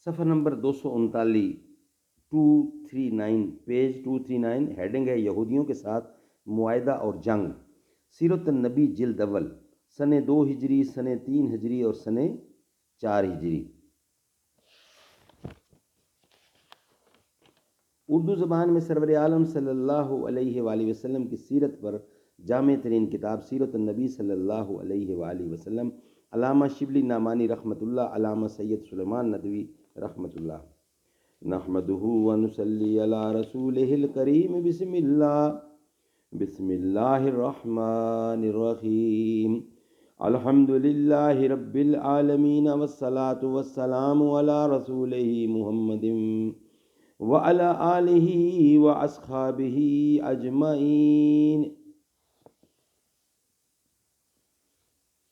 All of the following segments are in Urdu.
صفحہ نمبر 239، 239 پیج 239، ہیڈنگ ہے یہودیوں کے ساتھ معاہدہ اور جنگ۔ سیرت النبی جلد اول، سن 2 ہجری، سن 3 ہجری اور سن 4 ہجری۔ اردو زبان میں سرور عالم صلی اللہ علیہ وآلہ وسلم کی سیرت پر جامع ترین کتاب سیرت النبی صلی اللہ علیہ وآلہ وسلم، علامہ شبلی نعمانی رحمۃ اللہ، علامہ سید سلیمان ندوی رحمۃ اللہ۔ نحمدہ ونصلی علی رسولہ الکریم، بسم اللہ الرحمن الرحیم، الحمد للہ رب العالمین، والصلاة والسلام علی رسولہ محمد وعلی آلہ واصحابہ اجمعین۔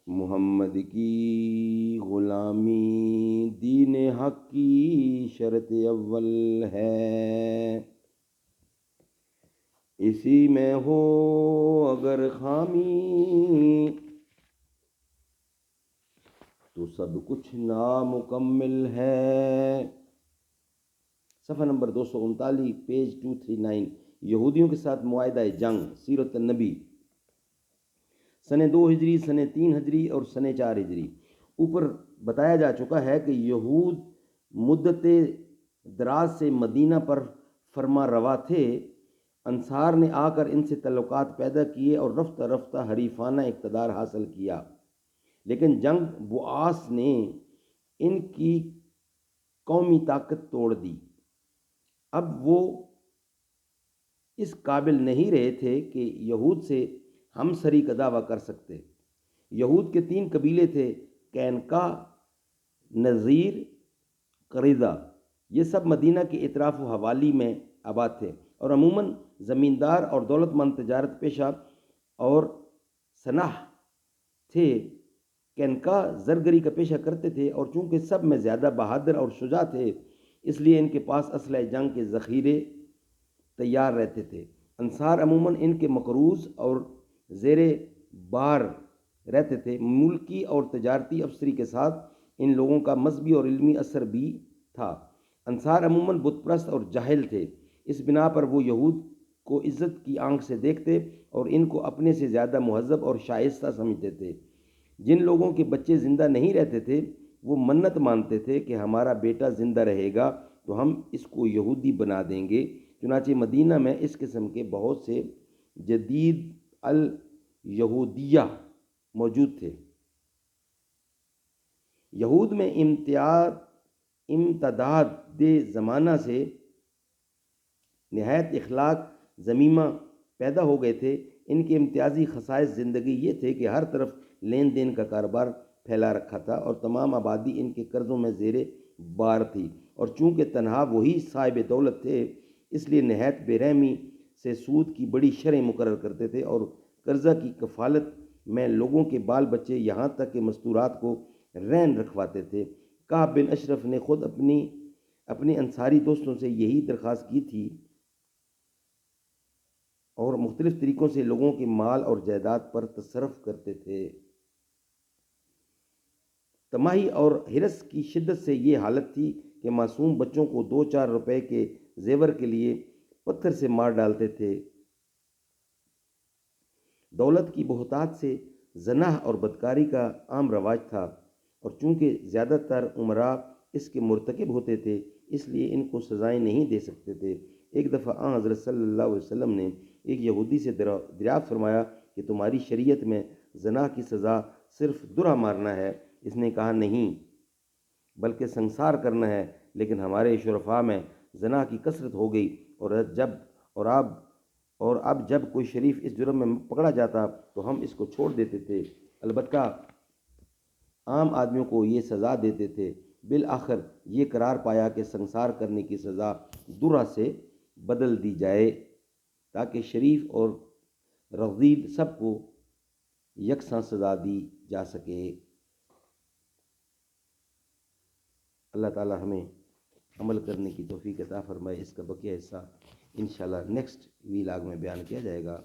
محمد کی غلامی دین حق کی شرط اول ہے، اسی میں ہو اگر خامی تو سب کچھ نامکمل ہے۔ صفحہ نمبر 239 پیج 239، یہودیوں کے ساتھ معاہدہ جنگ، سیرت النبی، سن 2 ہجری، سن 3 ہجری اور سن 4 ہجری۔ اوپر بتایا جا چکا ہے کہ یہود مدت دراز سے مدینہ پر فرما روا تھے۔ انصار نے آ کر ان سے تعلقات پیدا کیے اور رفتہ رفتہ حریفانہ اقتدار حاصل کیا، لیکن جنگ بعاث نے ان کی قومی طاقت توڑ دی۔ اب وہ اس قابل نہیں رہے تھے کہ یہود سے ہم سری کا دعویٰ کر سکتے۔ یہود کے 3 قبیلے تھے، قینقاع، نذیر، قریظہ۔ یہ سب مدینہ کے اطراف و حوالی میں آباد تھے اور عموماً زمیندار اور دولت مند تجارت پیشہ اور صناع تھے۔ قینقاع زرگری کا پیشہ کرتے تھے اور چونکہ سب میں زیادہ بہادر اور شجاع تھے، اس لیے ان کے پاس اسلحہ جنگ کے ذخیرے تیار رہتے تھے۔ انصار عموماً ان کے مقروض اور زیر بار رہتے تھے۔ ملکی اور تجارتی افسری کے ساتھ ان لوگوں کا مذہبی اور علمی اثر بھی تھا۔ انصار عموماً بت پرست اور جاہل تھے، اس بنا پر وہ یہود کو عزت کی آنکھ سے دیکھتے اور ان کو اپنے سے زیادہ مہذب اور شائستہ سمجھتے تھے۔ جن لوگوں کے بچے زندہ نہیں رہتے تھے وہ منت مانتے تھے کہ ہمارا بیٹا زندہ رہے گا تو ہم اس کو یہودی بنا دیں گے۔ چنانچہ مدینہ میں اس قسم کے بہت سے جدید الیہودیہ موجود تھے۔ یہود میں امتداد زمانہ سے نہایت اخلاق ذمیمہ پیدا ہو گئے تھے۔ ان کے امتیازی خصائص زندگی یہ تھے کہ ہر طرف لین دین کا کاروبار پھیلا رکھا تھا اور تمام آبادی ان کے قرضوں میں زیر بار تھی، اور چونکہ تنہا وہی صاحب دولت تھے اس لیے نہایت بے رحمی سے سود کی بڑی شرح مقرر کرتے تھے اور قرضہ کی کفالت میں لوگوں کے بال بچے یہاں تک کہ مستورات کو رہن رکھواتے تھے۔ کعب بن اشرف نے خود اپنے انصاری دوستوں سے یہی درخواست کی تھی اور مختلف طریقوں سے لوگوں کے مال اور جائیداد پر تصرف کرتے تھے۔ تماہی اور حرص کی شدت سے یہ حالت تھی کہ معصوم بچوں کو 2-4 روپے کے زیور کے لیے پتھر سے مار ڈالتے تھے۔ دولت کی بہتات سے زنا اور بدکاری کا عام رواج تھا، اور چونکہ زیادہ تر امراء اس کے مرتکب ہوتے تھے اس لیے ان کو سزائیں نہیں دے سکتے تھے۔ ایک دفعہ آن حضرت صلی اللہ علیہ وسلم نے ایک یہودی سے دریافت فرمایا کہ تمہاری شریعت میں زنا کی سزا صرف درہ مارنا ہے؟ اس نے کہا نہیں، بلکہ سنسار کرنا ہے، لیکن ہمارے شرفاء میں زنا کی کثرت ہو گئی اور اب جب کوئی شریف اس جرم میں پکڑا جاتا تو ہم اس کو چھوڑ دیتے تھے، البتہ عام آدمیوں کو یہ سزا دیتے تھے۔ بالآخر یہ قرار پایا کہ سنسار کرنے کی سزا درہ سے بدل دی جائے تاکہ شریف اور رذیل سب کو یکساں سزا دی جا سکے۔ اللہ تعالی ہمیں عمل کرنے کی توفیق عطا فرمائے۔ اس کا بقیہ حصہ انشاءاللہ نیکسٹ ویلاگ میں بیان کیا جائے گا۔